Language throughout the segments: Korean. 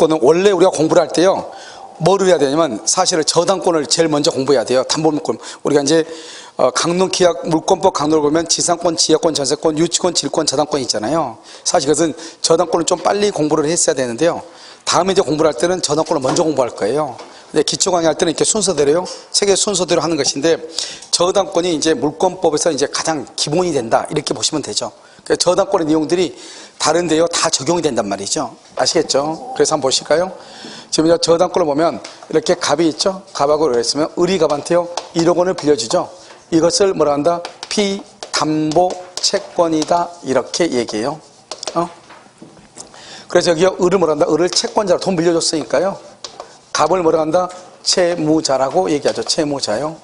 담보물권은 원래 우리가 공부를 할 때요, 뭐를 해야 되냐면 사실은 저당권을 제일 먼저 공부해야 돼요. 담보물권. 우리가 이제 강론계약물권법 강론을 보면 지상권, 지하권, 전세권, 유치권, 질권, 저당권이 있잖아요. 사실 그것은 저당권을 좀 빨리 공부를 했어야 되는데요, 다음에 이제 공부를 할 때는 저당권을 먼저 공부할 거예요. 근데 기초 강의할 때는 이렇게 순서대로요, 책의 순서대로 하는 것인데, 저당권이 이제 물권법에서 이제 가장 기본이 된다, 이렇게 보시면 되죠. 그러니까 저당권의 내용들이 다른데요, 다 적용이 된단 말이죠. 아시겠죠? 그래서 한번 보실까요? 지금 저당권을 보면 이렇게 갑이 있죠? 갑하고 이렇게 있으면 의리갑한테요 1억 원을 빌려주죠. 이것을 뭐라 한다? 피담보 채권이다, 이렇게 얘기해요. 그래서 여기요, 을을 뭐라 한다? 을을 채권자로 돈 빌려줬으니까요, 갑을 뭐라 한다? 채무자라고 얘기하죠. 채무자요.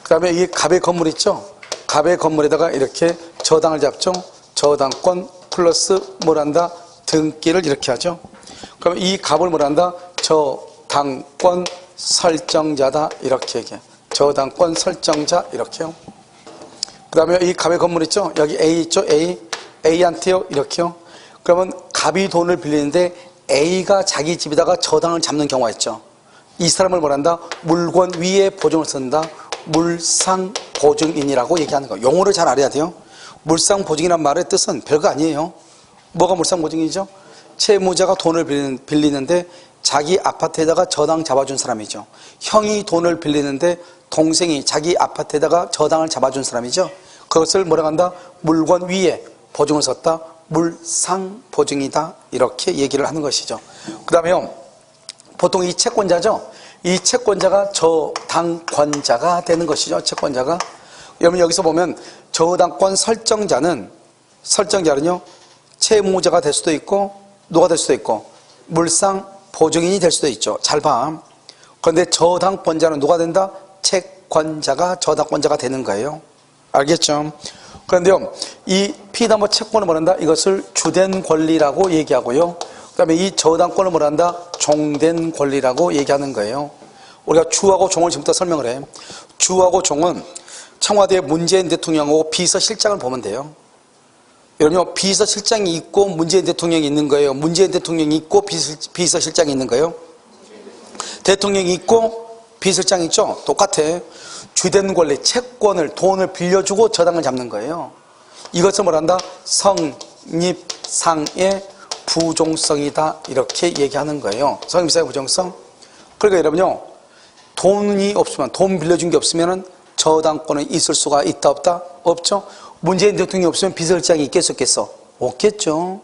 그 다음에 이 갑의 건물 있죠? 갑의 건물에다가 이렇게 저당을 잡죠. 저당권 플러스 뭐라 한다? 등기를 이렇게 하죠. 그럼 이 갑을 뭐라 한다? 저당권 설정자다, 이렇게 얘기해요. 저당권 설정자, 이렇게요. 그 다음에 이 갑의 건물 있죠? 여기 A 있죠? A한테요, 이렇게요. 그러면 갑이 돈을 빌리는데 A가 자기 집에다가 저당을 잡는 경우가 있죠. 이 사람을 뭐라 한다? 물권 위에 보증을 쓴다. 물상보증인이라고 얘기하는 거예요. 용어를 잘 알아야 돼요. 물상보증이란 말의 뜻은 별거 아니에요. 뭐가 물상보증이죠? 채무자가 돈을 빌리는데 자기 아파트에다가 저당 잡아준 사람이죠. 형이 돈을 빌리는데 동생이 자기 아파트에다가 저당을 잡아준 사람이죠. 그것을 뭐라고 한다? 물권 위에 보증을 썼다. 물상보증이다, 이렇게 얘기를 하는 것이죠. 그 다음에요, 보통 이 채권자죠. 이 채권자가 저당권자가 되는 것이죠. 채권자가. 여러분 여기서 보면 저당권 설정자는요, 채무자가 될 수도 있고, 누가 될 수도 있고, 물상보증인이 될 수도 있죠. 잘 봐. 그런데 저당권자는 누가 된다? 채권자가 저당권자가 되는 거예요. 알겠죠? 그런데요, 이 피담보 채권을 뭐란다? 이것을 주된 권리라고 얘기하고요. 그 다음에 이 저당권을 뭐란다? 종된 권리라고 얘기하는 거예요. 우리가 주하고 종을 지금부터 설명을 해. 주하고 종은 청와대 문재인 대통령하고 비서실장을 보면 돼요. 여러분, 비서실장이 있고 문재인 대통령이 있는 거예요? 문재인 대통령이 있고 비서실장이 있는 거예요? 대통령이 있고 비서실장이 있죠? 똑같아. 주된 권리, 채권을, 돈을 빌려주고 저당을 잡는 거예요. 이것을 뭐란다? 성립상의 부종성이다, 이렇게 얘기하는 거예요. 성립상의 부종성. 그러니까 여러분요, 돈이 없으면, 돈 빌려준 게 없으면 저당권은 있을 수가 있다, 없다? 없죠. 문재인 대통령이 없으면 비서실장이 있겠어, 없겠어? 없겠죠.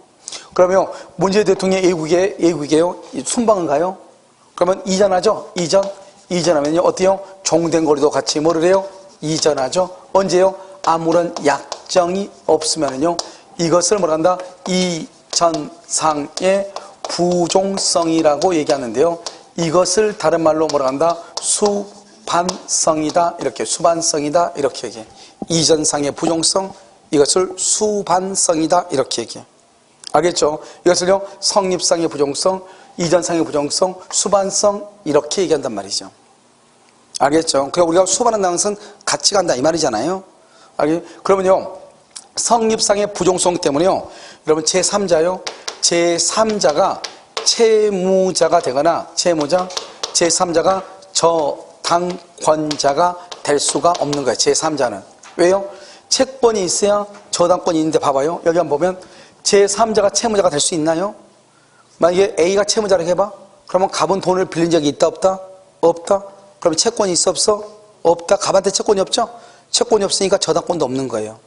그러면 문재인 대통령이 외국이에요? 순방을 가요? 그러면 이전하죠? 이전하면요, 어때요? 종된 거리도 같이 뭐를 해요? 이전하죠. 언제요? 아무런 약정이 없으면요, 이것을 뭐란다? 이전상의 부종성이라고 얘기하는데요, 이것을 다른 말로 뭐라 한다? 수반성이다, 이렇게. 수반성이다, 이렇게 얘기해. 이전상의 부종성, 이것을 수반성이다, 이렇게 얘기해. 알겠죠? 이것을요, 성립상의 부종성, 이전상의 부종성, 수반성, 이렇게 얘기한단 말이죠. 알겠죠? 그러니까 우리가 수반한다는 것은 같이 간다, 이 말이잖아요. 그러면요, 성립상의 부종성 때문에요, 여러분 제3자요, 제3자가 채무자가 되거나 제3자가 저당권자가 될 수가 없는 거예요. 제3자는. 왜요? 채권이 있어야 저당권이 있는데, 봐봐요. 여기 한번 보면 제3자가 채무자가 될 수 있나요? 만약에 A가 채무자라고 해봐. 그러면 갑은 돈을 빌린 적이 있다, 없다? 없다. 그럼 채권이 있어, 없어? 없다. 갑한테 채권이 없죠? 채권이 없으니까 저당권도 없는 거예요.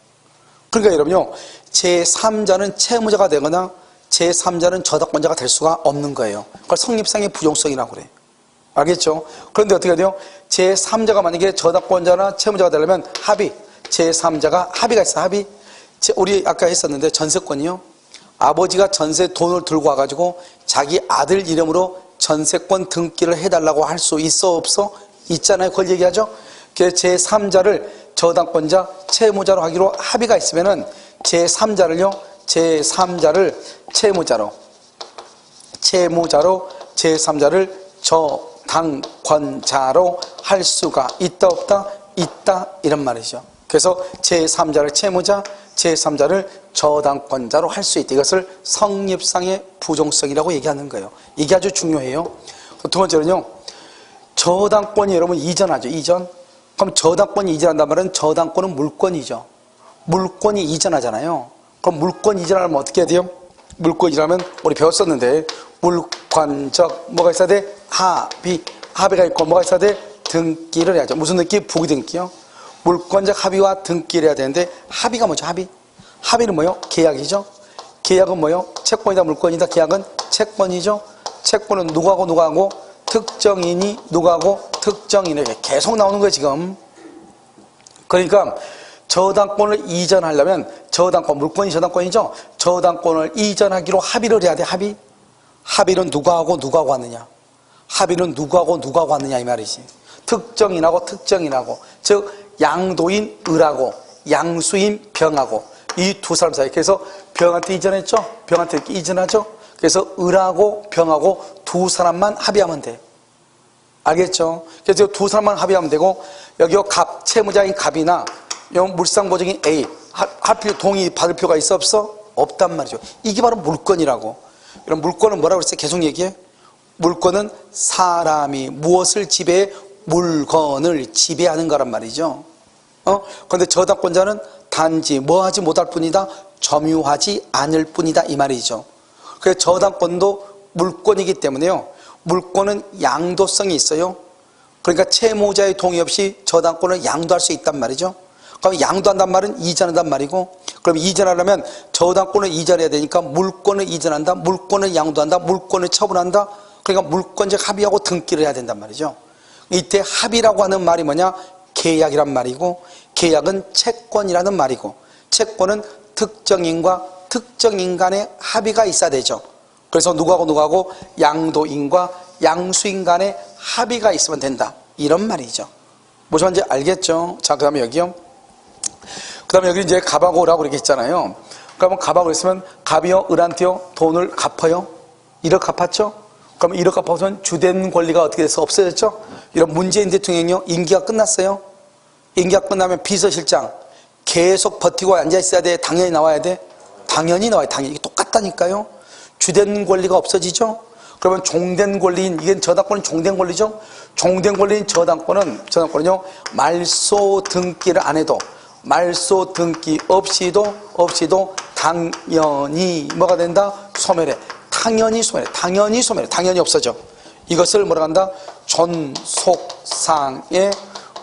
그러니까 여러분요, 제3자는 채무자가 되거나 제3자는 저당권자가 될 수가 없는 거예요. 그걸 성립상의 부종성이라고 그래. 알겠죠? 그런데 어떻게 돼요? 제3자가 만약에 저당권자나 채무자가 되려면 합의, 제3자가 합의가 있어. 합의. 우리 아까 했었는데, 전세권이요, 아버지가 전세 돈을 들고 와가지고 자기 아들 이름으로 전세권 등기를 해달라고 할 수 있어, 없어? 있잖아요. 그걸 얘기하죠. 그래서 제3자를 저당권자, 채무자로 하기로 합의가 있으면은 제3자를 채무자로 제3자를 저당권자로 할 수가 있다, 없다? 있다, 이런 말이죠. 그래서 제3자를 채무자, 제3자를 저당권자로 할 수 있다. 이것을 성립상의 부종성이라고 얘기하는 거예요. 이게 아주 중요해요. 두 번째는요, 저당권이 여러분 이전하죠. 이전. 그럼 저당권이 이전한단 말은 저당권은 물권이죠. 물권이 이전하잖아요. 그럼 물권 이전하면 어떻게 해야 돼요? 물권 이전하면 우리 배웠었는데 물권적 뭐가 있어야 돼? 합의가 있고 뭐가 있어야 돼? 등기를 해야죠. 무슨 등기? 부기등기요. 물권적 합의와 등기를 해야 되는데 합의가 뭐죠? 합의는 뭐요? 계약이죠. 계약은 뭐요? 채권이다 물권이다. 계약은 채권이죠. 채권은 누구하고 특정인이 누구하고 특정인에게 계속 나오는 거예요 지금. 그러니까 저당권을 이전하려면 저당권, 물권이 저당권이죠. 저당권을 이전하기로 합의를 해야 돼. 합의는 누구하고 하느냐. 합의는 누구하고 하느냐 이 말이지. 특정인하고 즉 양도인 을하고 양수인 병하고 이 두 사람 사이. 그래서 병한테 이전했죠. 병한테 이렇게 이전하죠. 그래서 을하고 병하고 두 사람만 합의하면 돼. 알겠죠? 그래서 두 사람만 합의하면 되고 여기 채무자인 갑이나 물상보증인 A 하필 동의 받을 필요가 있어 없어? 없단 말이죠. 이게 바로 물권이라고. 이런 물권은 뭐라고 그랬어요? 계속 얘기해. 물권은 사람이 무엇을 지배해? 물건을 지배하는 거란 말이죠. 그런데 저당권자는 단지 뭐 하지 못할 뿐이다? 점유하지 않을 뿐이다 이 말이죠. 그래서 저당권도 물권이기 때문에요. 물권은 양도성이 있어요. 그러니까 채무자의 동의 없이 저당권을 양도할 수 있단 말이죠. 그럼 양도한단 말은 이전한단 말이고, 그럼 이전하려면 저당권을 이전해야 되니까 물권을 이전한다, 물권을 양도한다, 물권을 처분한다. 그러니까 물권적 합의하고 등기를 해야 된단 말이죠. 이때 합의라고 하는 말이 뭐냐? 계약이란 말이고, 계약은 채권이라는 말이고, 채권은 특정인과 특정인 간의 합의가 있어야 되죠. 그래서 누구하고 양도인과 양수인 간의 합의가 있으면 된다 이런 말이죠. 무슨 말인지 알겠죠? 자, 그 다음에 여기요. 그 다음에 여기 이제 갑하고 을하고 이렇게 있잖아요. 그러면 갑하고 있으면 갑이요 을한테요 돈을 갚아요. 1억 갚았죠? 그럼 1억 갚아서는 주된 권리가 어떻게 돼서 없어졌죠? 이런 문재인 대통령이요 임기가 끝났어요. 임기가 끝나면 비서실장 계속 버티고 앉아있어야 돼? 당연히 나와야 돼? 당연히 나와요. 당연히. 이게 똑같다니까요. 주된 권리가 없어지죠? 그러면 종된 권리인, 이게 저당권은 종된 권리죠? 종된 권리인 저당권은요, 말소 등기를 안 해도, 말소 등기 없이도 당연히 뭐가 된다? 소멸해. 당연히 없어져. 이것을 뭐라 한다? 존속상의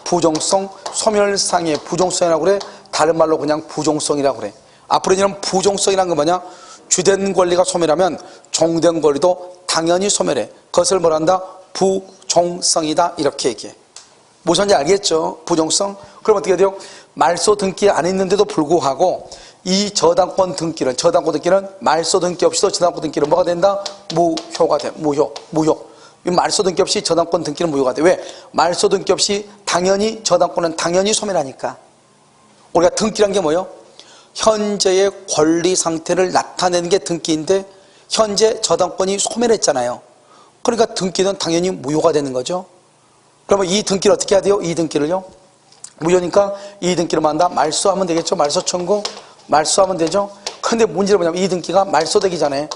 부종성, 소멸상의 부종성이라고 그래. 다른 말로 그냥 부종성이라고 그래. 앞으로 이런 부종성이라는 건 뭐냐? 주된 권리가 소멸하면 종된 권리도 당연히 소멸해. 그것을 뭐라 한다? 부종성이다 이렇게 얘기해. 무슨지 알겠죠? 부종성. 그럼 어떻게 돼요? 말소 등기 안 했는데도 불구하고 이 저당권 등기는 말소 등기 없이도 저당권 등기는 뭐가 된다? 무효가 돼. 무효. 이 말소 등기 없이 저당권 등기는 무효가 돼. 왜? 말소 등기 없이 당연히 저당권은 당연히 소멸하니까. 우리가 등기란 게 뭐예요? 현재의 권리 상태를 나타내는 게 등기인데 현재 저당권이 소멸했잖아요. 그러니까 등기는 당연히 무효가 되는 거죠. 그러면 이 등기를 어떻게 해야 돼요? 이 등기를요? 무효니까 이 등기를 만다 말소하면 되겠죠. 말소 청구 말소하면 되죠. 그런데 문제는 뭐냐면 이 등기가 말소되기 전에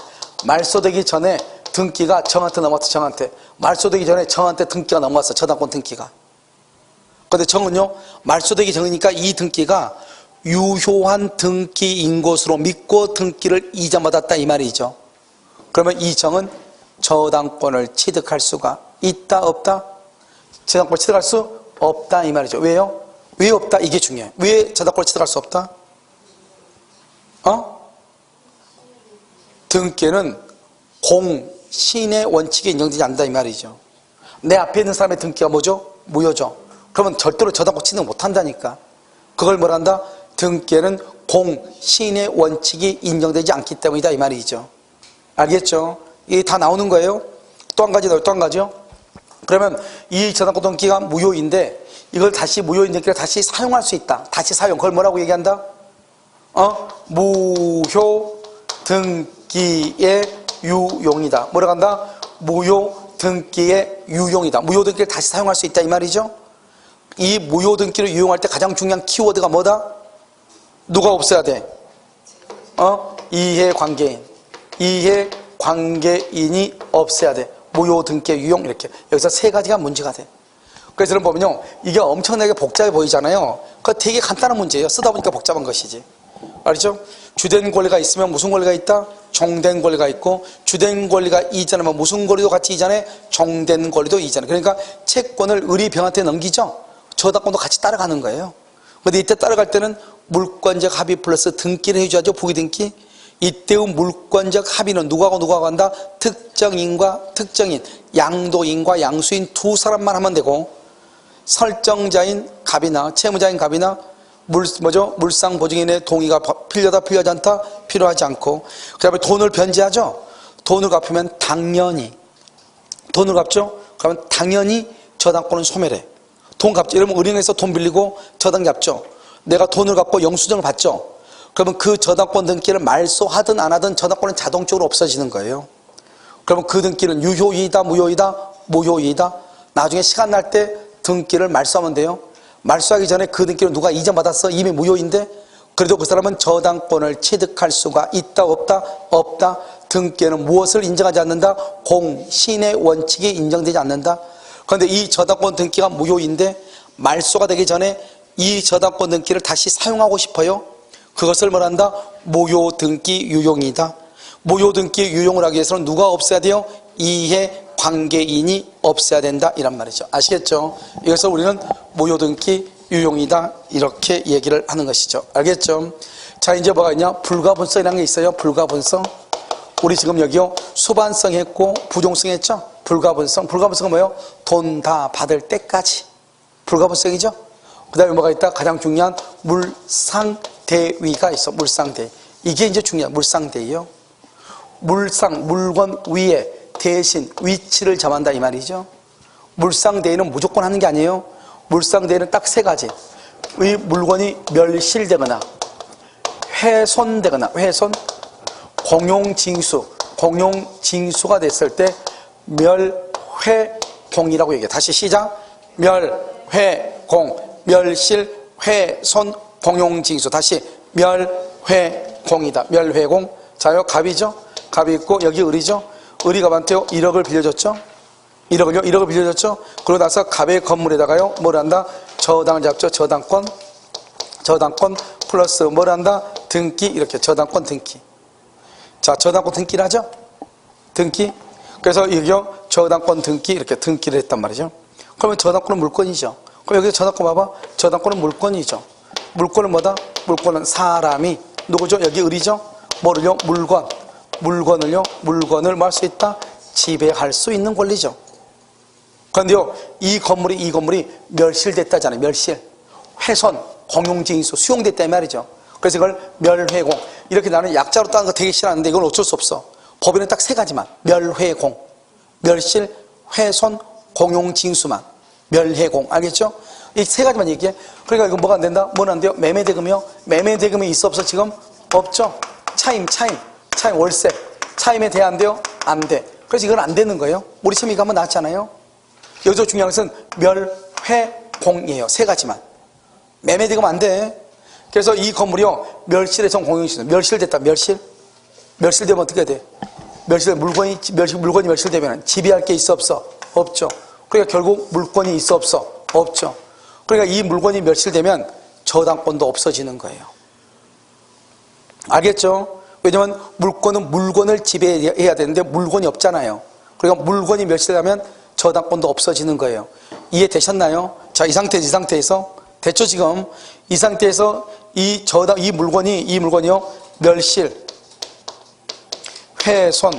등기가 정한테 넘어왔어. 정한테 말소되기 전에 정한테 등기가 넘어왔어. 저당권 등기가. 그런데 정은요 말소되기 전이니까 이 등기가 유효한 등기인 것으로 믿고 등기를 이전받았다 이 말이죠. 그러면 이 정은 저당권을 취득할 수가 있다 없다? 저당권을 취득할 수 없다 이 말이죠. 왜요? 왜 없다? 이게 중요해. 왜 저당권을 취득할 수 없다? 등기는 공신의 원칙에 인정되지 않는다 이 말이죠. 내 앞에 있는 사람의 등기가 뭐죠? 무효죠. 그러면 절대로 저당권 취득 못한다니까. 그걸 뭐라 한다? 등기에는 공신의 원칙이 인정되지 않기 때문이다 이 말이죠. 알겠죠? 이게 다 나오는 거예요. 또 한 가지요. 그러면 이 저당권 등기가 무효인데 이걸 다시 무효인 등기를 다시 사용할 수 있다. 다시 사용. 그걸 뭐라고 얘기한다? 무효 등기의 유용이다. 뭐라고 한다? 무효 등기의 유용이다. 무효 등기를 다시 사용할 수 있다 이 말이죠. 이 무효등기를 유용할 때 가장 중요한 키워드가 뭐다? 누가 없어야 돼? 이해관계인. 이해관계인이 없어야 돼. 무효등기의 유용 이렇게. 여기서 세 가지가 문제가 돼. 그래서 여러분 보면요, 이게 엄청나게 복잡해 보이잖아요. 그거 되게 간단한 문제예요. 쓰다 보니까 복잡한 것이지. 알죠? 주된 권리가 있으면 무슨 권리가 있다? 종된 권리가 있고, 주된 권리가 이전하면 무슨 권리도 같이 이전해? 종된 권리도 이전해. 그러니까 채권을 의리병한테 넘기죠. 저당권도 같이 따라가는 거예요. 근데 이때 따라갈 때는 물권적 합의 플러스 등기를 해줘야죠. 부기등기. 이때의 물권적 합의는 누구하고 한다? 특정인과 특정인, 양도인과 양수인 두 사람만 하면 되고, 설정자인 갑이나 채무자인 갑이나 물상보증인의 동의가 필요하다 필요하지 않다? 필요하지 않고, 그 다음에 돈을 변제하죠. 돈을 갚으면 당연히, 돈을 갚죠. 그러면 당연히 저당권은 소멸해. 돈 갚죠. 이러면 은행에서 돈 빌리고 저당 잡죠. 내가 돈을 갚고 영수증을 받죠. 그러면 그 저당권 등기를 말소하든 안 하든 저당권은 자동적으로 없어지는 거예요. 그러면 그 등기는 유효이다 무효이다? 무효이다. 나중에 시간 날 때 등기를 말소하면 돼요. 말소하기 전에 그 등기를 누가 이전받았어? 이미 무효인데, 그래도 그 사람은 저당권을 취득할 수가 있다 없다? 없다. 등기에는 무엇을 인정하지 않는다? 공신의 원칙이 인정되지 않는다. 그런데 이 저당권 등기가 무효인데 말소가 되기 전에 이 저당권 등기를 다시 사용하고 싶어요. 그것을 뭐란다? 무효등기 유용이다. 무효등기 유용을 하기 위해서는 누가 없어야 돼요? 이해관계인이 없어야 된다, 이란 말이죠. 아시겠죠? 이것을 우리는 무효등기 유용이다, 이렇게 얘기를 하는 것이죠. 알겠죠? 자, 이제 뭐가 있냐? 불가분성이라는 게 있어요. 불가분성. 우리 지금 여기요, 수반성 했고 부종성 했죠? 불가분성. 불가분성은 뭐예요? 돈 다 받을 때까지. 불가분성이죠? 그 다음에 뭐가 있다? 가장 중요한 물상대위가 있어. 물상대위. 이게 이제 중요한 물상대위요. 물건 위에 대신 위치를 점한다, 이 말이죠. 물상대위는 무조건 하는 게 아니에요. 물상대위는 딱 세 가지. 이 물건이 멸실되거나 훼손되거나, 훼손, 공용징수가 됐을 때 멸회공이라고 얘기해요. 다시 시작. 멸회공, 멸실, 훼손, 공용징수. 다시 멸회공이다. 멸회공. 자요, 갑이죠. 갑이 있고 여기 을이죠. 을이 갑한테요 1억을 빌려줬죠. 1억을 빌려줬죠. 그러고 나서 갑의 건물에다가요 뭘 한다? 저당을 잡죠. 저당권 플러스 뭘 한다? 등기. 이렇게 저당권 등기. 자, 저당권 등기를 하죠. 등기. 그래서 여기요 저당권 등기, 이렇게 등기를 했단 말이죠. 그러면 저당권은 물건이죠. 그럼 여기서 저당권 봐봐. 저당권은 물건이죠. 물건은 뭐다? 물건은 사람이 누구죠? 여기 을이죠. 뭐를요? 물건을 뭐 할 수 있다? 지배할 수 있는 권리죠. 그런데요, 이 건물이 멸실됐다잖아요. 멸실, 훼손, 공용징수, 수용됐다 이 말이죠. 그래서 이걸 멸회공. 이렇게 나는 약자로 따는 거 되게 싫어하는데 이건 어쩔 수 없어. 법에는 딱 세 가지만. 멸회공, 멸실, 훼손, 공용징수만. 멸회공. 알겠죠? 이 세 가지만 얘기해. 그러니까 이거 뭐가 안 된다? 뭐는 안 돼요? 매매대금이요? 매매대금이 있어 없어 지금? 없죠? 차임, 월세. 차임에 돼 안 돼요? 안 돼. 그래서 이건 안 되는 거예요. 우리 시험이 가면 나왔잖아요. 여기서 중요한 것은 멸회공이에요. 세 가지만. 매매대금 안 돼. 그래서 이 건물이요, 멸실에서 공용징수. 멸실됐다, 멸실되면 어떻게 돼? 물건이 멸실되면 지배할 게 있어 없어? 없죠. 그러니까 결국 물건이 있어 없어? 없죠. 그러니까 이 물건이 멸실되면 저당권도 없어지는 거예요. 알겠죠? 왜냐면 물건은 물건을 지배해야 되는데 물건이 없잖아요. 그러니까 물건이 멸실되면 저당권도 없어지는 거예요. 이해되셨나요? 자, 이 상태에서 됐죠 지금? 이 상태에서 이 물건이요 멸실, 훼손,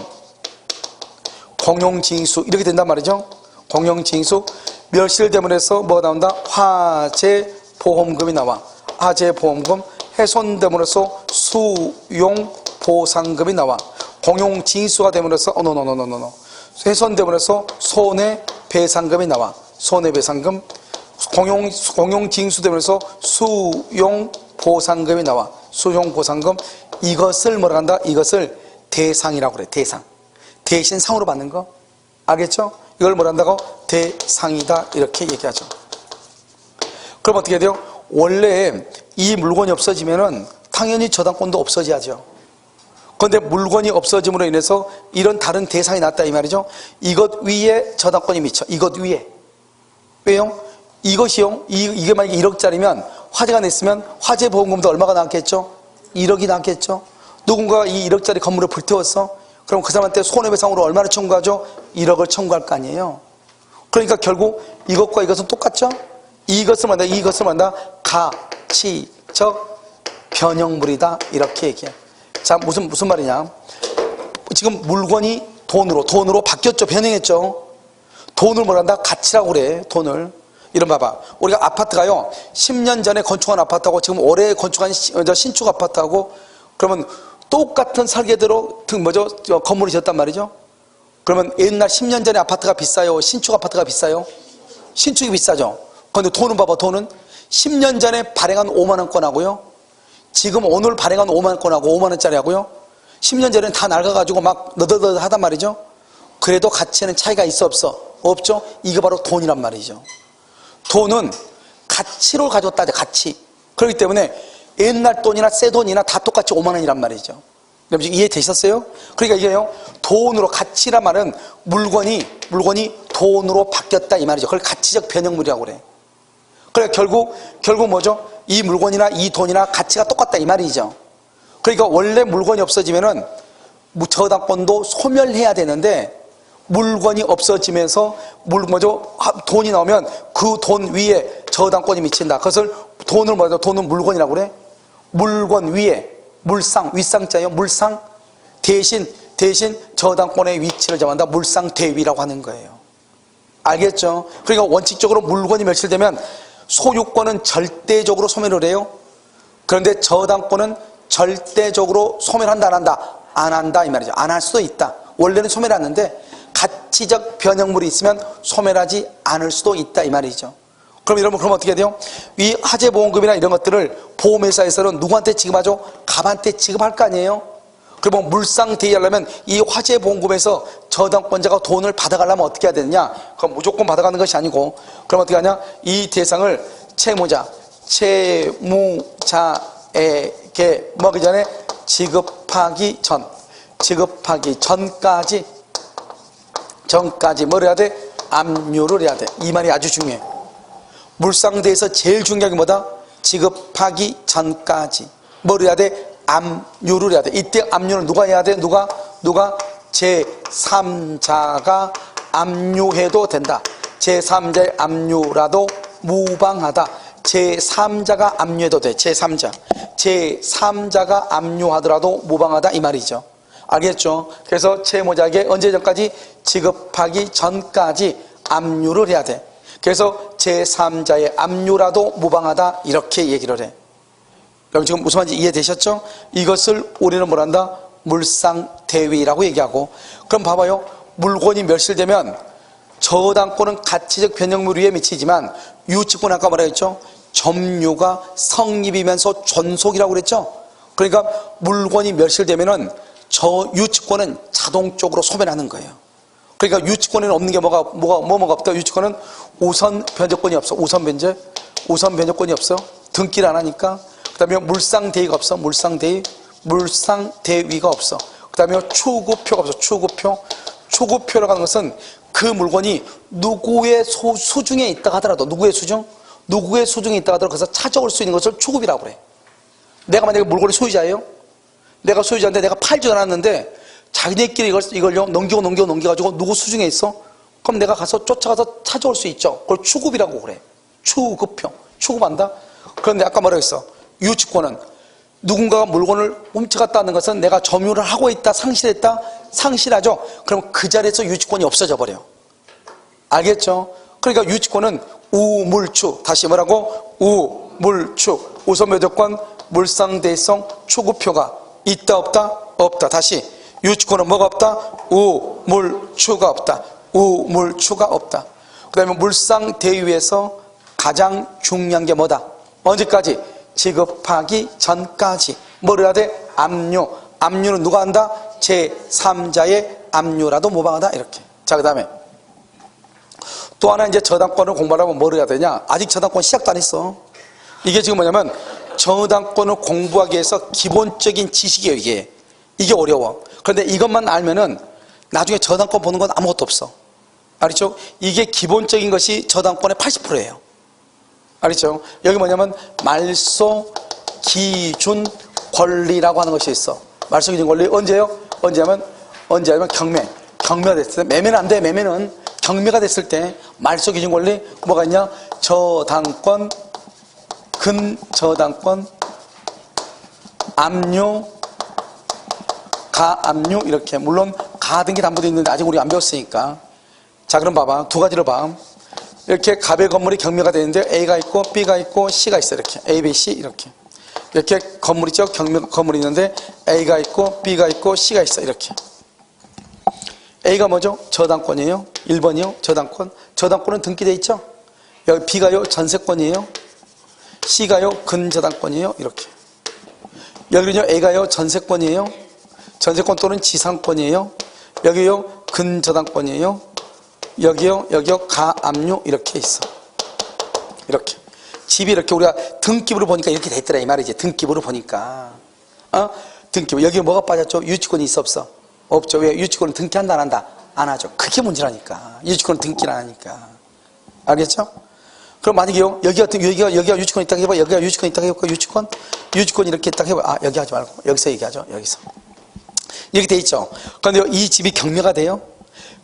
공용징수 이렇게 된단 말이죠. 공용징수, 멸실됨으로 해서 뭐가 나온다? 화재보험금이 나와. 화재보험금, 훼손됨으로 해서 수용보상금이 나와. 공용징수가 됨으로 해서 훼손됨으로 해서 손해배상금이 나와. 손해배상금, 공용징수됨으로 해서 수용보상금이 나와. 수용보상금. 이것을 뭐라 한다? 이것을 대상이라고 그래. 대상. 대신 상으로 받는 거. 알겠죠? 이걸 뭐라 한다고? 대상이다. 이렇게 얘기하죠. 그럼 어떻게 돼요? 원래 이 물건이 없어지면은 당연히 저당권도 없어져야죠. 그런데 물건이 없어짐으로 인해서 이런 다른 대상이 났다 이 말이죠. 이것 위에 저당권이 미쳐. 이것 위에. 왜요? 이것이요. 이게 만약에 1억짜리면 화재가 냈으면 화재 보험금도 얼마가 나왔겠죠? 1억이 나왔겠죠. 누군가 이 1억짜리 건물을 불태웠어. 그럼 그 사람한테 손해배상으로 얼마를 청구하죠? 1억을 청구할 거 아니에요. 그러니까 결국 이것과 이것은 똑같죠? 이것을 만다 가치적 변형물이다 이렇게 얘기해. 자, 무슨 말이냐? 지금 물건이 돈으로 바뀌었죠. 변형했죠. 돈을 뭐란다? 가치라고 그래. 돈을. 이런 봐봐. 우리가 아파트가요 10년 전에 건축한 아파트하고 지금 올해 건축한 신축 아파트하고 그러면 똑같은 설계대로 건물이 지었단 말이죠. 그러면 옛날 10년 전에 아파트가 비싸요? 신축 아파트가 비싸요? 신축이 비싸죠. 그런데 돈은 봐봐. 돈은 10년 전에 발행한 5만원권하고요 지금 오늘 발행한 5만원권하고 5만원짜리 하고요 10년 전에는 다 낡아가지고 막 너덜너덜 하단 말이죠. 그래도 가치에는 차이가 있어 없어? 없죠. 이게 바로 돈이란 말이죠. 돈은 가치로 가져왔다. 가치. 그렇기 때문에 옛날 돈이나 새 돈이나 다 똑같이 5만원이란 말이죠. 여러분 이해되셨어요? 그러니까 이게요 돈으로 가치란 말은 물건이 돈으로 바뀌었다 이 말이죠. 그걸 가치적 변형물이라고 그래. 그러니까 결국 뭐죠? 이 물건이나 이 돈이나 가치가 똑같다 이 말이죠. 그러니까 원래 물건이 없어지면은 저당권도 소멸해야 되는데 물건이 없어지면서 돈이 나오면 그 돈 위에 저당권이 미친다. 그것을 돈은 물건이라고 그래. 물건 위에 물상, 윗상자예요. 물상 대신 저당권의 위치를 정한다. 물상 대위라고 하는 거예요. 알겠죠? 그러니까 원칙적으로 물건이 멸실되면 소유권은 절대적으로 소멸을 해요. 그런데 저당권은 절대적으로 소멸한다 안 한다? 안 한다 이 말이죠. 안 할 수도 있다. 원래는 소멸하는데 가치적 변형물이 있으면 소멸하지 않을 수도 있다 이 말이죠. 그럼 여러분 어떻게 돼요? 이 화재보험금이나 이런 것들을 보험회사에서는 누구한테 지급하죠? 갑한테 지급할 거 아니에요? 그러면 물상대위하려면 이 화재보험금에서 저당권자가 돈을 받아가려면 어떻게 해야 되느냐? 그럼 무조건 받아가는 것이 아니고 그럼 어떻게 하냐? 이 대상을 채무자에게 뭐하기 전에 지급하기 전까지 뭘 해야 돼? 압류를 해야 돼. 이 말이 아주 중요해. 물상대에서 제일 중요한 게 뭐다? 지급하기 전까지 뭘 해야 돼? 압류를 해야 돼. 이때 압류는 누가 해야 돼? 누가? 제3자가 압류해도 된다. 제3자의 압류라도 무방하다. 제3자가 압류해도 돼. 제3자가 압류하더라도 무방하다 이 말이죠. 알겠죠? 그래서 채무자에게 언제 전까지? 지급하기 전까지 압류를 해야 돼. 그래서 제3자의 압류라도 무방하다 이렇게 얘기를 해. 여러분 지금 무슨 말인지 이해되셨죠? 이것을 우리는 뭐란다? 물상대위라고 얘기하고. 그럼 봐봐요. 물건이 멸실되면 저당권은 가치적 변형물 위에 미치지만 유치권 아까 뭐라 했죠? 점유가 성립이면서 존속이라고 그랬죠? 그러니까 물건이 멸실되면은 저 유치권은 자동적으로 소멸하는 거예요. 그러니까 유치권에는 없는 게 뭐가 없다? 유치권은 우선 변제권이 없어. 우선 변제권이 없어. 등기를 안 하니까. 그 다음에 물상대위가 없어. 물상대위가 없어. 그 다음에 추구표가 없어. 추구표라고 하는 것은 그 물건이 누구의 수중에 있다 하더라도 누구의 수중에 있다 하더라도 그래서 찾아올 수 있는 것을 추급이라고 그래. 내가 만약에 물건의 소유자예요. 내가 소유자인데 내가 팔지 않았는데 자기네끼리 이걸요 넘겨가지고 누구 수중에 있어? 그럼 내가 쫓아가서 찾아올 수 있죠. 그걸 추급이라고 그래. 추급한다. 그런데 아까 뭐라고 했어? 유치권은 누군가가 물건을 훔쳐갔다는 것은 내가 점유를 하고 있다, 상실했다, 상실하죠. 그럼 그 자리에서 유치권이 없어져 버려. 알겠죠? 그러니까 유치권은 우물추. 다시 뭐라고? 우물추. 우선변제권, 물상대성, 추구표가 있다 없다? 없다. 다시 유치권은 뭐가 없다? 우물추가 없다. 우물추가 없다. 그 다음에 물상대위에서 가장 중요한 게 뭐다? 언제까지? 지급하기 전까지 뭘 해야 돼? 압류. 압류는 누가 한다? 제3자의 압류라도 무방하다 이렇게. 자, 그 다음에 또 하나 이제 저당권을 공부하려면 뭘 해야 되냐? 아직 저당권 시작도 안 했어. 이게 지금 뭐냐면 저당권을 공부하기 위해서 기본적인 지식이에요, 이게. 이게 어려워. 그런데 이것만 알면은 나중에 저당권 보는 건 아무것도 없어. 알겠죠? 이게 기본적인 것이 저당권의 80%예요. 알겠죠? 여기 뭐냐면 말소 기준 권리라고 하는 것이 있어. 말소 기준 권리 언제요? 언제 하면 경매가 됐을 때. 매매는 안 돼. 매매는 경매가 됐을 때 말소 기준 권리 뭐가 있냐? 저당권, 근저당권, 압류, 가압류 이렇게. 물론 가등기 담보도 있는데 아직 우리 안 배웠으니까. 자, 그럼 봐봐. 두 가지로 봐. 이렇게 갑의 건물이 경매가 되는데 A가 있고 B가 있고 C가 있어. 이렇게 A, B, C 이렇게. 이렇게 건물이 있죠. 건물이 있는데 A가 있고 B가 있고 C가 있어. 이렇게. A가 뭐죠? 저당권이에요. 1번이요. 저당권. 저당권은 등기돼 있죠. 여기 B가요. 전세권이에요. C가요. 근저당권이에요. 이렇게. 여기는요. A가요. 전세권이에요. 전세권 또는 지상권이에요. 여기요. 근저당권이에요. 여기요. 가압류 이렇게 있어. 이렇게. 집이 이렇게 우리가 등기부로 보니까 이렇게 돼 있더라 이 말이지. 등기부로 보니까. 등기부. 여기에 뭐가 빠졌죠? 유치권이 있어 없어? 없죠. 왜? 유치권은 등기한다 안 한다? 안 하죠. 그게 문제라니까. 유치권은 등기를 안 하니까. 알겠죠? 그럼 만약에요, 여기가 유치권이 있다고 해봐. 여기가 유치권이 있다고 해볼까? 유치권이 이렇게 있다고 해봐. 여기 하지 말고. 여기서 얘기하죠. 여기서. 이렇게 돼 있죠. 그런데 이 집이 경매가 돼요.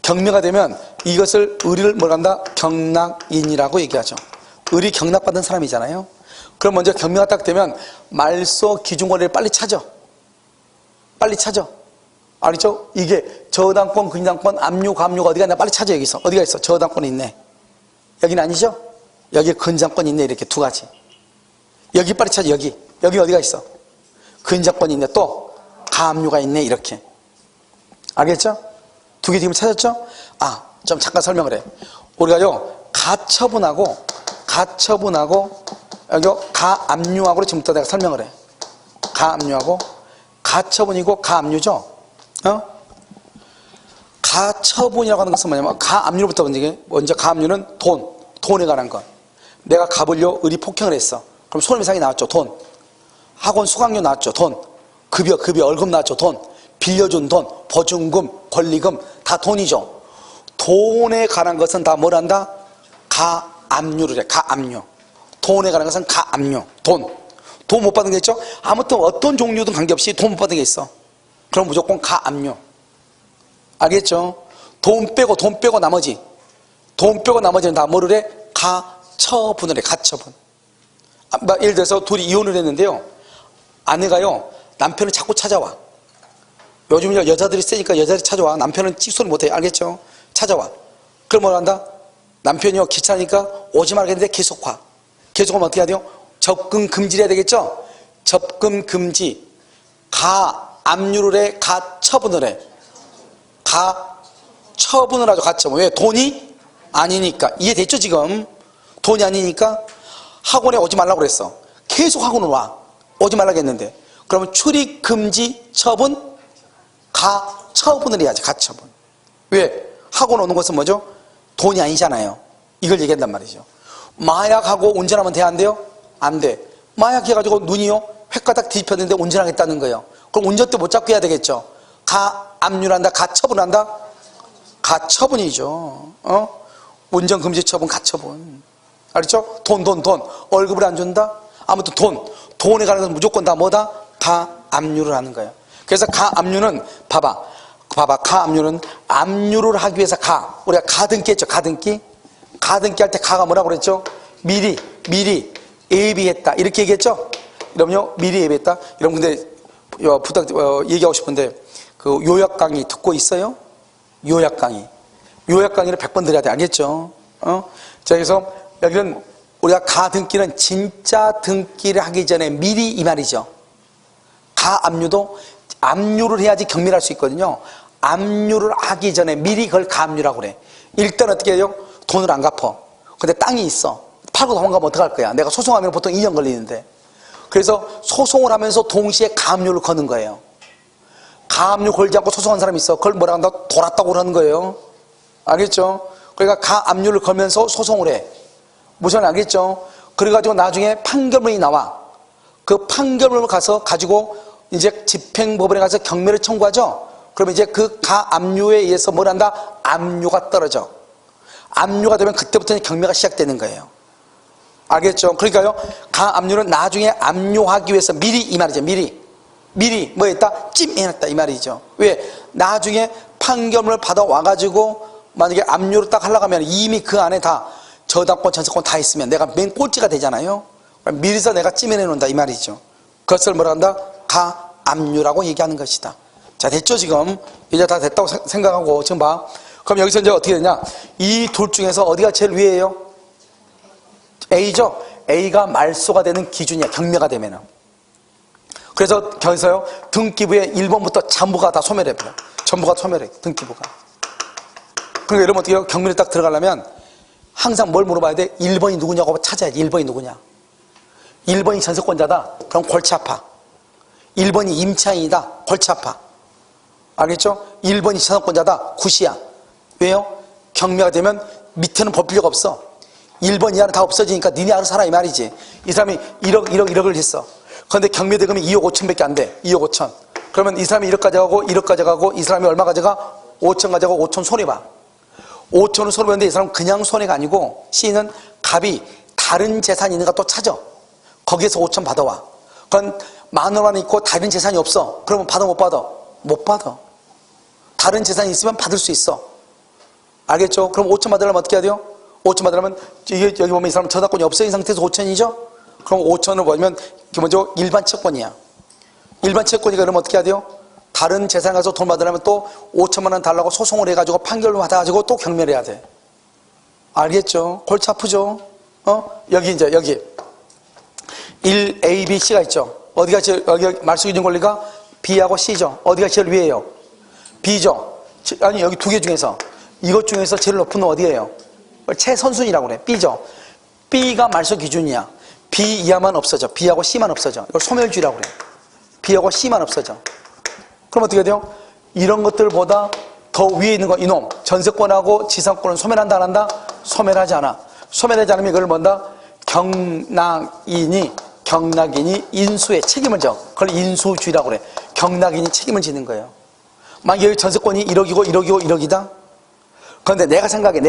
경매가 되면 이것을 의리를 뭐라 한다? 경락인이라고 얘기하죠. 의리 경락받은 사람이잖아요. 그럼 먼저 경매가 딱 되면 말소 기준권리를 빨리 찾아. 알겠죠? 이게 저당권, 근저당권, 압류, 가압류가 어디가 있나 빨리 찾아. 여기서. 어디가 있어? 저당권이 있네. 여기는 아니죠? 여기 근저당권이 있네. 이렇게 두 가지. 여기 빨리 찾아. 여기 어디가 있어? 근저당권이 있네. 또 가압류가 있네. 이렇게. 알겠죠? 두 개 지금 찾았죠? 좀 잠깐 설명을 해. 우리가요, 가처분하고 여기 가압류하고 지금부터 내가 설명을 해. 가압류하고 가처분이고 가압류죠? 가처분이라고 하는 것은 뭐냐면 가압류부터 먼저 가압류는 돈에 관한 것. 내가 갑을요, 의리 폭행을 했어. 그럼 손해배상이 나왔죠. 돈. 학원 수강료 나왔죠. 돈. 급여 월급 나왔죠. 돈. 빌려준 돈, 보증금, 권리금 다 돈이죠. 돈에 관한 것은 다 뭘 한다? 가압류를 해. 가압류. 돈에 관한 것은 가압류. 돈 못 받은 게 있죠? 아무튼 어떤 종류든 관계없이 돈 못 받은 게 있어. 그럼 무조건 가압류. 알겠죠? 돈 빼고 나머지는 다 뭐를 해? 가처분을 해. 가처분. 예를 들어서 둘이 이혼을 했는데요, 아내가요 남편을 자꾸 찾아와. 요즘 여자들이 세니까 여자들이 찾아와. 남편은 찍소리 못해. 알겠죠? 찾아와. 그럼 뭘 한다? 남편이요 귀찮으니까 오지 말겠는데 계속 와. 계속 오면 어떻게 해야 돼요? 접근 금지를 해야 되겠죠? 접근 금지. 가압류를 해. 가처분을 해. 가처분을 하죠. 가처분. 왜? 돈이 아니니까. 이해됐죠 지금? 돈이 아니니까 학원에 오지 말라고 그랬어. 계속 학원을 와. 오지 말라고 했는데. 그러면 출입 금지 처분, 가처분을 해야지. 가처분. 왜? 학원 오는 것은 뭐죠? 돈이 아니잖아요. 이걸 얘기한단 말이죠. 마약하고 운전하면 돼? 안 돼요? 안 돼. 마약해가지고 눈이요 횟가닥 뒤집혔는데 운전하겠다는 거예요. 그럼 운전대 못 잡고 해야 되겠죠. 가압류한다, 가처분한다. 가처분이죠. 운전금지 처분, 가처분. 알겠죠? 돈. 월급을 안 준다? 아무튼 돈에 관한 건 무조건 다 뭐다? 가압류를 하는 거예요. 그래서 가압류는 봐봐. 가압류는 압류를 하기 위해서 우리가 가등기 했죠. 가등기 할 때 가가 뭐라고 그랬죠? 미리 예비했다 이렇게 얘기했죠. 그럼요, 미리 예비했다. 여러분 근데 얘기하고 싶은데 그 요약 강의 듣고 있어요? 요약 강의를 100번 들어야 돼. 알겠죠? 자, 그래서 여기는 우리가 가등기는 진짜 등기를 하기 전에 미리 이 말이죠. 가압류도 압류를 해야지 경매를 할 수 있거든요. 압류를 하기 전에 미리 그걸 가압류라고 그래. 일단 어떻게 해요? 돈을 안 갚아. 근데 땅이 있어. 팔고 도망가면 어떡할 거야? 내가 소송하면 보통 2년 걸리는데. 그래서 소송을 하면서 동시에 가압류를 거는 거예요. 가압류 걸지 않고 소송한 사람이 있어. 그걸 뭐라 한다? 돌았다고 그러는 거예요. 알겠죠? 그러니까 가압류를 걸면서 소송을 해. 무슨 알겠죠? 그래가지고 나중에 판결문이 나와. 그 판결문을 가지고 이제 집행법원에 가서 경매를 청구하죠. 그러면 이제 그 가압류에 의해서 뭘 한다? 압류가 떨어져. 압류가 되면 그때부터 경매가 시작되는 거예요. 알겠죠? 그러니까요, 가압류는 나중에 압류하기 위해서 미리 이 말이죠. 미리 뭐 했다? 찜해놨다 이 말이죠. 왜? 나중에 판결문을 받아와가지고 만약에 압류를 딱 하려고 하면 이미 그 안에 다 저당권, 전세권 다 있으면 내가 맨 꼴찌가 되잖아요. 미리서 내가 찜해내 놓는다 이 말이죠. 그것을 뭐라 한다? 가압류라고 얘기하는 것이다. 자, 됐죠 지금? 이제 다 됐다고 생각하고 지금 봐. 그럼 여기서 이제 어떻게 되냐? 이 둘 중에서 어디가 제일 위에요? A죠? A가 말소가 되는 기준이야, 경매가 되면은. 그래서 거기서요, 등기부에 1번부터 전부가 다 소멸해버려. 전부가 소멸해, 등기부가. 그러니까 이러면 어떻게 해요? 경매를 딱 들어가려면 항상 뭘 물어봐야 돼? 1번이 누구냐고 찾아야지. 1번이 누구냐? 1번이 전세권자다? 그럼 골치 아파. 1번이 임차인이다? 골치 아파. 알겠죠? 1번이 전세권자다? 굿이야. 왜요? 경매가 되면 밑에는 볼 필요가 없어. 1번 이하는 다 없어지니까 니네 알아서 살아 이 말이지. 이 사람이 1억을 했어. 그런데 경매 대금이 2억 5천밖에 안 돼. 2억 5천. 그러면 이 사람이 1억 가져가고 1억 가져가고 이 사람이 얼마 가져가? 5천 가져가고 5천 손해봐. 5천은 손해보는데 이 사람은 그냥 손해가 아니고 C는 갑이 다른 재산이 있는가 또 찾아. 거기에서 5천 받아와. 그건 10,000원 있고 다른 재산이 없어. 그러면 받아 못 받아? 못 받아. 다른 재산이 있으면 받을 수 있어. 알겠죠? 그럼 5천 받으려면 어떻게 해야 돼요? 5천 받으려면 여기 보면 이 사람 저당권이 없어진 상태에서 5천이죠? 그럼 5천을 벌면 먼저 일반 채권이야. 일반 채권이니까 그러면 어떻게 해야 돼요? 다른 재산 가서 돈 받으려면 또 5천만 원 달라고 소송을 해가지고 판결을 받아가지고 또 경매를 해야 돼. 알겠죠? 골치 아프죠? 여기 이제 여기 1, A, B, C가 있죠? 어디가 제일, 여기 말소기준 권리가 B하고 C죠? 어디가 제일 위에요? B죠? 아니 여기 두 개 중에서 이것 중에서 제일 높은 건 어디예요? 최선순위라고 그래. B죠? B가 말소 기준이야. B 이하만 없어져. B하고 C만 없어져. 이걸 소멸주의라고 그래. B하고 C만 없어져. 그럼 어떻게 돼요? 이런 것들보다 더 위에 있는 거 이놈 전세권하고 지상권은 소멸한다 안 한다? 소멸하지 않아. 소멸하지 않으면 이걸 뭔다? 경락인이 인수의 책임을 져. 그걸 인수주의라고 그래. 경락인이 책임을 지는 거예요. 만약에 여기 전세권이 1억이고 1억이다? 그런데 내가 생각해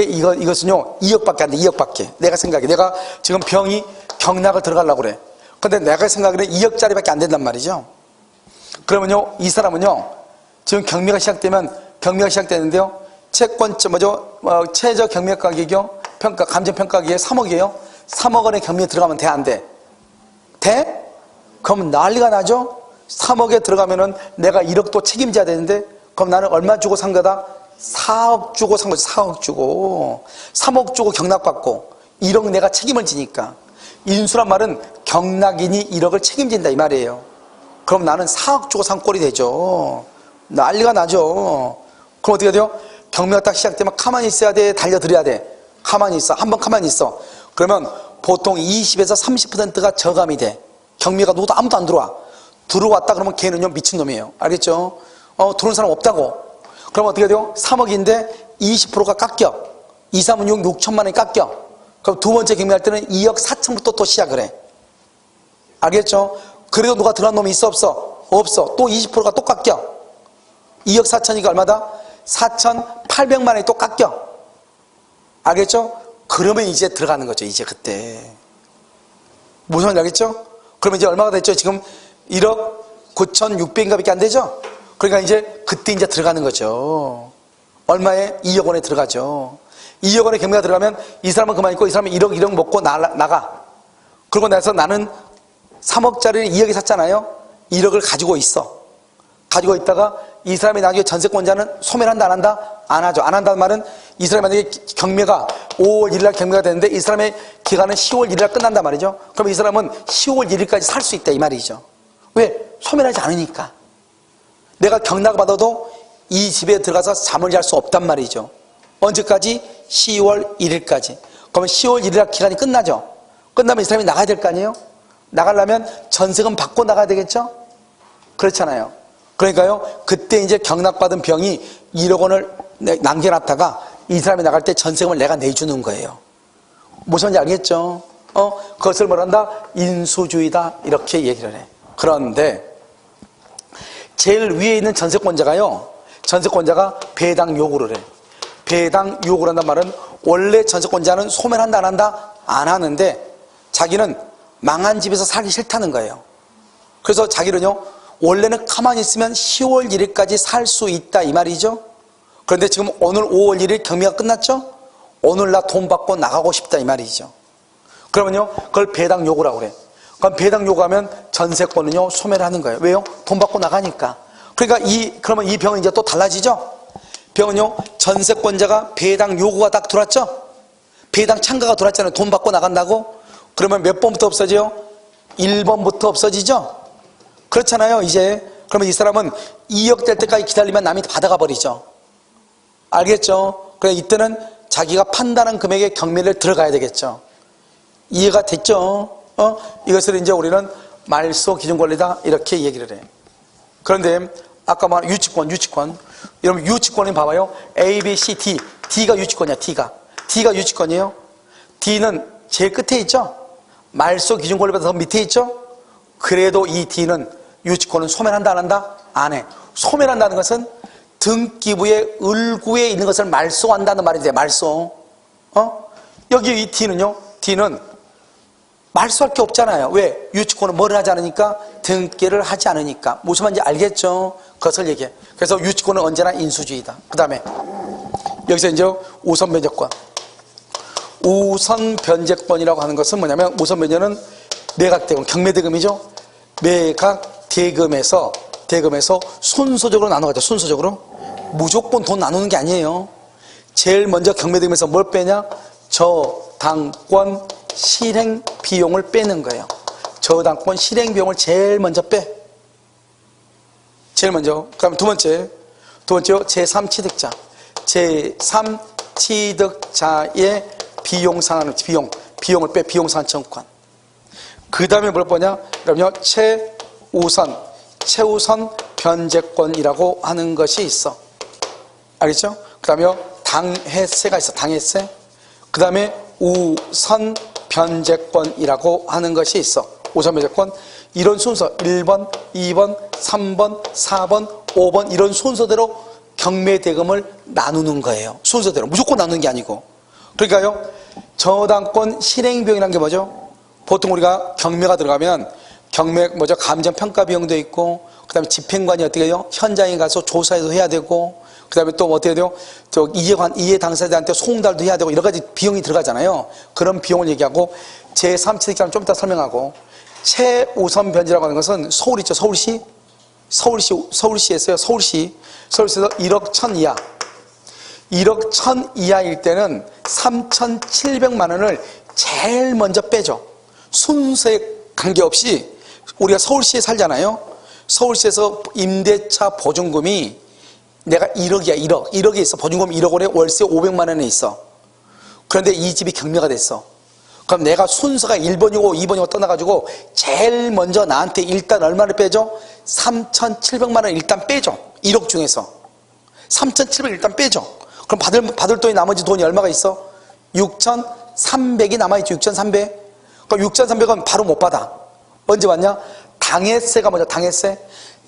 이것은요 2억밖에 안 돼. 2억밖에. 내가 지금 병이 경락을 들어가려고 그래. 그런데 내가 생각에 2억짜리밖에 안 된단 말이죠. 그러면요 이 사람은요 지금 경매가 시작되는데요 채권 최저 경매 가격이요 감정평가기에 3억이에요 3억 원의 경매에 들어가면 돼 안 돼? 돼? 그럼 난리가 나죠. 3억에 들어가면은 내가 1억도 책임져야 되는데 그럼 나는 얼마 주고 산 거다? 4억 주고 산 거지. 4억 주고 3억 주고 경락받고 1억 내가 책임을 지니까 인수란 말은 경락인이 1억을 책임진다 이 말이에요. 그럼 나는 4억 주고 산 꼴이 되죠. 난리가 나죠. 그럼 어떻게 돼요? 경매가 딱 시작되면 가만히 있어야 돼? 달려들어야 돼? 가만히 있어. 한번 가만히 있어. 그러면 보통 20에서 30%가 저감이 돼. 경매가 누구도 아무도 안 들어왔다 그러면 걔는요 미친놈이에요. 알겠죠? 들어온 사람 없다고. 그럼 어떻게 돼요? 3억인데 20%가 깎여. 2, 3은 6, 6천만 원이 깎여. 그럼 두 번째 경매할 때는 2억 4천부터 또 시작을 해. 알겠죠? 그래도 누가 들어간 놈이 있어 없어? 없어. 또 20%가 또 깎여. 2억 4천이니까 얼마다? 4,800만 원이 또 깎여. 알겠죠? 그러면 이제 들어가는 거죠. 이제 그때. 무슨 말인지 알겠죠? 그러면 이제 얼마가 됐죠? 지금 1억 9,600인가 밖에 안 되죠? 그러니까 이제 그때 이제 들어가는 거죠. 얼마에? 2억 원에 들어가죠. 2억 원에 경매가 들어가면 이 사람은 그만 있고 이 사람은 1억 먹고 나가. 그러고 나서 나는 3억짜리를 2억에 샀잖아요. 1억을 가지고 있어. 가지고 있다가 이 사람이 나중에 전세권자는 소멸한다 안 한다? 안 하죠. 안 한다는 말은 이 사람이 만약에 경매가 5월 1일 경매가 되는데 이 사람의 기간은 10월 1일 끝난단 말이죠. 그럼 이 사람은 10월 1일까지 살 수 있다 이 말이죠. 왜? 소멸하지 않으니까. 내가 경락을 받아도 이 집에 들어가서 잠을 잘 수 없단 말이죠. 언제까지? 10월 1일까지. 그러면 10월 1일 기간이 끝나죠. 끝나면 이 사람이 나가야 될 거 아니에요? 나가려면 전세금 받고 나가야 되겠죠? 그렇잖아요. 그러니까요, 그때 이제 경락받은 병이 1억 원을 남겨놨다가 이 사람이 나갈 때 전세금을 내가 내주는 거예요. 무슨 말인지 알겠죠? 그것을 뭐란다? 인수주의다. 이렇게 얘기를 해. 그런데 제일 위에 있는 전세권자가요, 전세권자가 배당 요구를 해. 배당 요구를 한단 말은 원래 전세권자는 소멸한다 안 한다? 안 하는데 자기는 망한 집에서 살기 싫다는 거예요. 그래서 자기는요, 원래는 가만히 있으면 10월 1일까지 살 수 있다 이 말이죠. 그런데 지금 오늘 5월 1일 경매가 끝났죠? 오늘 나 돈 받고 나가고 싶다 이 말이죠. 그러면요, 그걸 배당 요구라고 그래. 그럼 배당 요구하면 전세권은요, 소멸하는 거예요. 왜요? 돈 받고 나가니까. 그러니까 그러면 이 병은 이제 또 달라지죠? 병은요, 전세권자가 배당 요구가 딱 들어왔죠? 배당 참가가 들어왔잖아요. 돈 받고 나간다고? 그러면 몇 번부터 없어져요? 1번부터 없어지죠? 그렇잖아요, 이제. 그러면 이 사람은 2억 될 때까지 기다리면 남이 받아가 버리죠. 알겠죠? 그래, 이때는 자기가 판단한 금액의 경매를 들어가야 되겠죠. 이해가 됐죠? 이것을 이제 우리는 말소 기준 권리다 이렇게 얘기를 해. 그런데 아까 말한 유치권. 여러분 유치권이 봐봐요. A, B, C, D. D가 유치권이야. D가 유치권이에요. D는 제일 끝에 있죠. 말소 기준 권리보다 더 밑에 있죠. 그래도 이 D는 유치권은 소멸한다 안 한다? 안 해. 소멸한다는 것은 등기부의 을구에 있는 것을 말소한다는 말이 돼. 말소. 여기 이 D는요. D는 말소할 게 없잖아요. 왜? 유치권은 뭘 하지 않으니까? 등기를 하지 않으니까. 무슨 말인지 알겠죠? 그것을 얘기해. 그래서 유치권은 언제나 인수주의다. 그 다음에 여기서 이제 우선 변제권. 우선 변제권이라고 하는 것은 뭐냐면, 우선 변제는 매각대금, 경매대금이죠. 매각대금에서 순서적으로 나눠가죠. 순서적으로. 무조건 돈 나누는 게 아니에요. 제일 먼저 경매대금에서 뭘 빼냐? 저당권 실행 비용을 빼는 거예요. 저당권 실행 비용을 제일 먼저 빼. 제일 먼저. 그다음 두 번째요. 제3취득자. 제3취득자의 비용 상환, 비용을 빼. 비용 상환 청구권. 그 다음에 뭘 보냐? 그러면요, 최우선 변제권이라고 하는 것이 있어. 알겠죠? 그 다음에 당해세가 있어. 당해세. 그 다음에 우선 변제권이라고 하는 것이 있어. 우선 변제권. 이런 순서 1번, 2번, 3번, 4번, 5번 이런 순서대로 경매대금을 나누는 거예요. 순서대로. 무조건 나누는 게 아니고. 그러니까요, 저당권 실행비용이라는 게 뭐죠? 보통 우리가 경매가 들어가면 감정평가 비용도 있고, 그 다음에 집행관이 어떻게 해요? 현장에 가서 조사도 해야 되고, 그 다음에 또 어떻게 돼요? 이해 당사자한테 송달도 해야 되고, 여러 가지 비용이 들어가잖아요. 그런 비용을 얘기하고, 제3취득자는 좀 이따 설명하고, 최우선 변제라고 하는 것은 서울 있죠, 서울시? 서울시에서요, 서울시에서 1억 1천 이하. 1억 1천 이하일 때는 3,700만 원을 제일 먼저 빼죠. 순서에 관계없이 우리가 서울시에 살잖아요. 서울시에서 임대차 보증금이 내가 1억이야, 1억에 있어. 보증금 1억원에 월세 500만 원에 있어. 그런데 이 집이 경매가 됐어. 그럼 내가 순서가 1번이고 2번이고 떠나가지고 제일 먼저 나한테 일단 얼마를 빼줘? 3,700만 원 일단 빼줘. 1억 중에서 3,700 일단 빼줘. 그럼 받을 돈이 나머지 돈이 얼마가 있어? 6,300이 남아있죠. 6,300. 그럼 6,300은 바로 못 받아. 언제 받냐? 당해세가 뭐죠? 당해세.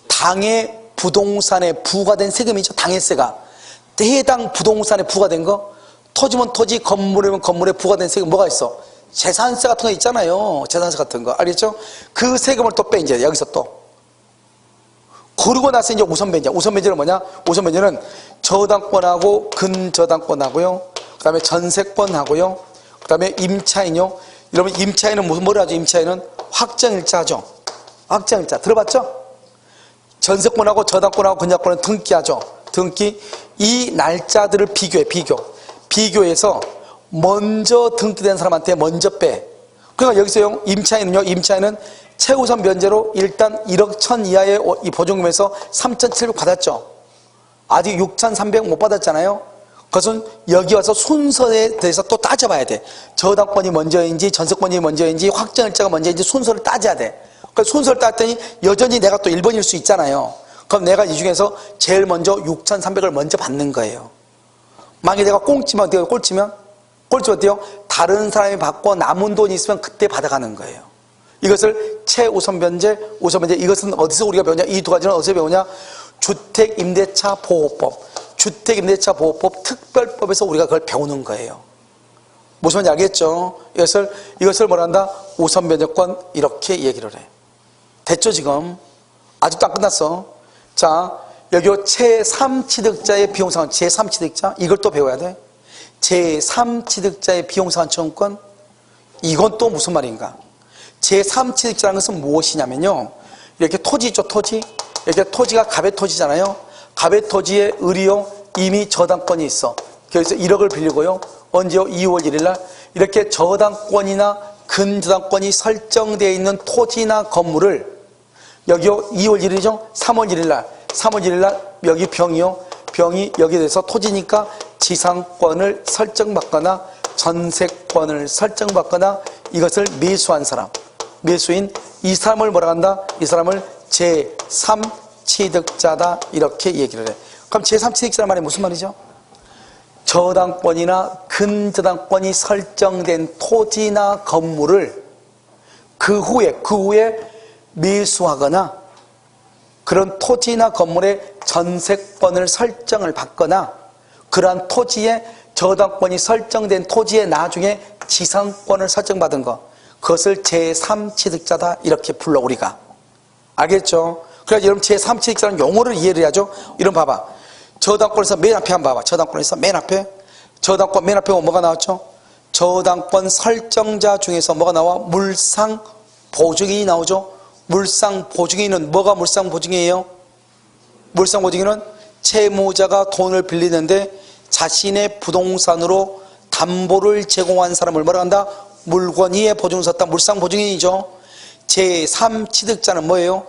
당해 부동산에 부과된 세금이죠. 당해세가. 해당 부동산에 부과된 거. 토지면 토지, 건물이면 건물에 부과된 세금 뭐가 있어? 재산세 같은 거 있잖아요. 재산세 같은 거. 알겠죠? 그 세금을 또 빼, 이제 여기서 또. 그러고 나서 이제 우선변제. 우선변제는 뭐냐? 우선변제는 저당권하고 근저당권하고요. 그 다음에 전세권하고요. 그 다음에 임차인요. 여러분, 임차인은 뭐라 하죠? 임차인은 확정일자 하죠. 확정일자. 들어봤죠? 전세권하고 저당권하고 근저당권은 등기하죠. 등기. 이 날짜들을 비교해서 먼저 등기된 사람한테 먼저 빼. 그러니까 여기서요, 임차인은 최우선 변제로 일단 1억 1천 이하의 이 보증금에서 3,700 받았죠. 아직 6,300 못 받았잖아요. 그것은 여기 와서 순서에 대해서 또 따져봐야 돼. 저당권이 먼저인지 전세권이 먼저인지 확정일자가 먼저인지 순서를 따져야 돼. 그러니까 순서를 따졌더니 여전히 내가 또 1번일 수 있잖아요. 그럼 내가 이 중에서 제일 먼저 6,300을 먼저 받는 거예요. 만약에 내가 꽁치면 어때요? 꼴찌면 어때요? 다른 사람이 받고 남은 돈이 있으면 그때 받아가는 거예요. 이것을 최우선 변제, 우선 변제, 이것은 어디서 우리가 배우냐? 이 두 가지는 어디서 배우냐? 주택임대차 보호법, 주택임대차 보호법 특별법에서 우리가 그걸 배우는 거예요. 무슨 말인지 알겠죠? 이것을 뭐라 한다? 우선 변제권, 이렇게 얘기를 해. 됐죠, 지금? 아직도 안 끝났어. 자, 여기 제3취득자의 비용상환, 제3취득자, 이걸 또 배워야 돼. 제3취득자의 비용상환청구권, 이건 또 무슨 말인가? 제3취득자라는 것은 무엇이냐면요, 이렇게 토지 있죠, 토지. 이렇게 토지가 갑의 토지잖아요. 갑의 토지에 의리요, 이미 저당권이 있어. 그래서 1억을 빌리고요. 언제요? 2월 1일 날. 이렇게 저당권이나 근저당권이 설정되어 있는 토지나 건물을 여기요, 2월 1일이죠? 3월 1일 날. 3월 1일 날 여기 병이요. 병이 여기에 대해서 토지니까 지상권을 설정받거나 전세권을 설정받거나 이것을 매수한 사람, 매수인, 이 사람을 뭐라 한다? 이 사람을 제3취득자다, 이렇게 얘기를 해. 그럼 제3취득자란 말이 무슨 말이죠? 저당권이나 근저당권이 설정된 토지나 건물을 그 후에 매수하거나 그런 토지나 건물의 전세권을 설정을 받거나 그러한 토지에 저당권이 설정된 토지에 나중에 지상권을 설정받은 것, 그것을 제3취득자다, 이렇게 불러 우리가. 알겠죠? 그래서 여러분 제3취득자라는 용어를 이해를 해야죠. 이런 봐봐. 저당권에서 맨 앞에 한번 봐봐. 저당권에서 맨 앞에. 저당권 맨 앞에 뭐가 나왔죠? 저당권 설정자 중에서 뭐가 나와? 물상보증인이 나오죠. 물상보증인은 뭐가 물상보증이에요? 물상보증인은 채무자가 돈을 빌리는데 자신의 부동산으로 담보를 제공한 사람을 뭐라 한다? 물권위에 보증을 섰다. 물상보증인이죠. 제3취득자는 뭐예요?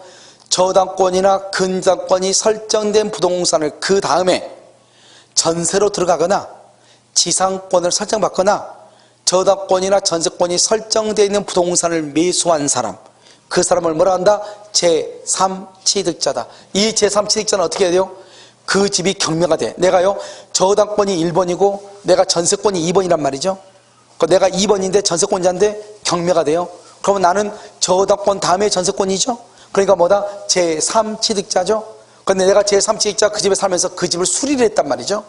저당권이나 근저당권이 설정된 부동산을 그 다음에 전세로 들어가거나 지상권을 설정받거나 저당권이나 전세권이 설정되어 있는 부동산을 매수한 사람, 그 사람을 뭐라 한다? 제3취득자다. 이 제3취득자는 어떻게 해야 돼요? 그 집이 경매가 돼. 내가요, 저당권이 1번이고 내가 전세권이 2번이란 말이죠. 내가 2번인데 전세권자인데 경매가 돼요. 그러면 나는 저당권 다음에 전세권이죠. 그러니까 뭐다? 제3취득자죠. 그런데 내가 제3취득자 그 집에 살면서 그 집을 수리를 했단 말이죠.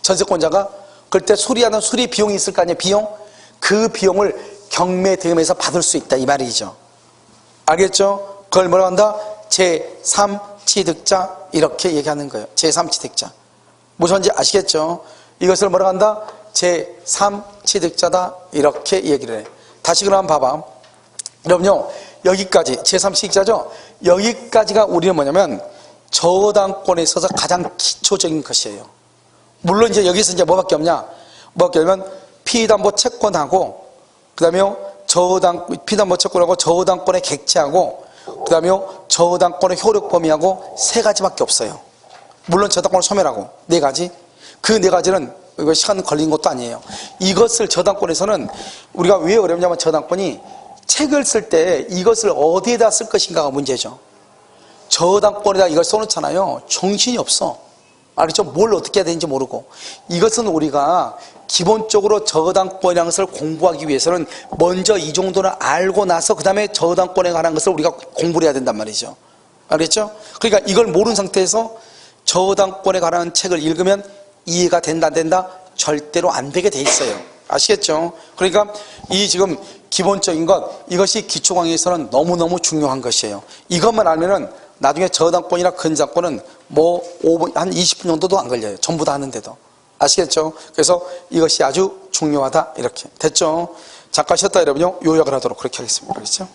전세권자가. 그럴 때 수리하는 수리 비용이 있을 거 아니에요. 비용. 그 비용을 경매 대금에서 받을 수 있다, 이 말이죠. 알겠죠? 그걸 뭐라고 한다? 제3취득자, 이렇게 얘기하는 거예요. 제3취득자. 무슨 말인지 아시겠죠? 이것을 뭐라고 한다? 제3취득자다, 이렇게 얘기를 해. 다시 그럼 봐봐. 여러분요, 여기까지 제3취득자죠? 여기까지가 우리는 뭐냐면 저당권에 있어서 가장 기초적인 것이에요. 물론 이제 여기서 이제 뭐밖에 없냐? 뭐밖에 없냐면 피담보 채권하고, 그 다음에 피담보 채권하고 저당권의 객체하고, 그 다음에 저당권의 효력 범위하고 세 가지밖에 없어요. 물론 저당권을 소멸하고 네 가지. 그 네 가지는 이거 시간 걸린 것도 아니에요. 이것을 저당권에서는 우리가 왜 어렵냐면 저당권이 책을 쓸 때 이것을 어디에다 쓸 것인가가 문제죠. 저당권에다 이걸 써놓잖아요. 정신이 없어. 알겠죠? 뭘 어떻게 해야 되는지 모르고. 이것은 우리가 기본적으로 저당권이라는 것을 공부하기 위해서는 먼저 이 정도는 알고 나서 그 다음에 저당권에 관한 것을 우리가 공부를 해야 된단 말이죠. 알겠죠? 그러니까 이걸 모르는 상태에서 저당권에 관한 책을 읽으면 이해가 된다 안 된다? 절대로 안 되게 돼 있어요. 아시겠죠? 그러니까 이 지금 기본적인 것, 이것이 기초강의에서는 너무너무 중요한 것이에요. 이것만 알면은 나중에 저당권이나 근저당권은 뭐 5분, 한 20분 정도도 안 걸려요. 전부 다 하는데도. 아시겠죠? 그래서 이것이 아주 중요하다, 이렇게. 됐죠? 잠깐 쉬었다 여러분요, 요약을 하도록 그렇게 하겠습니다. 그렇죠?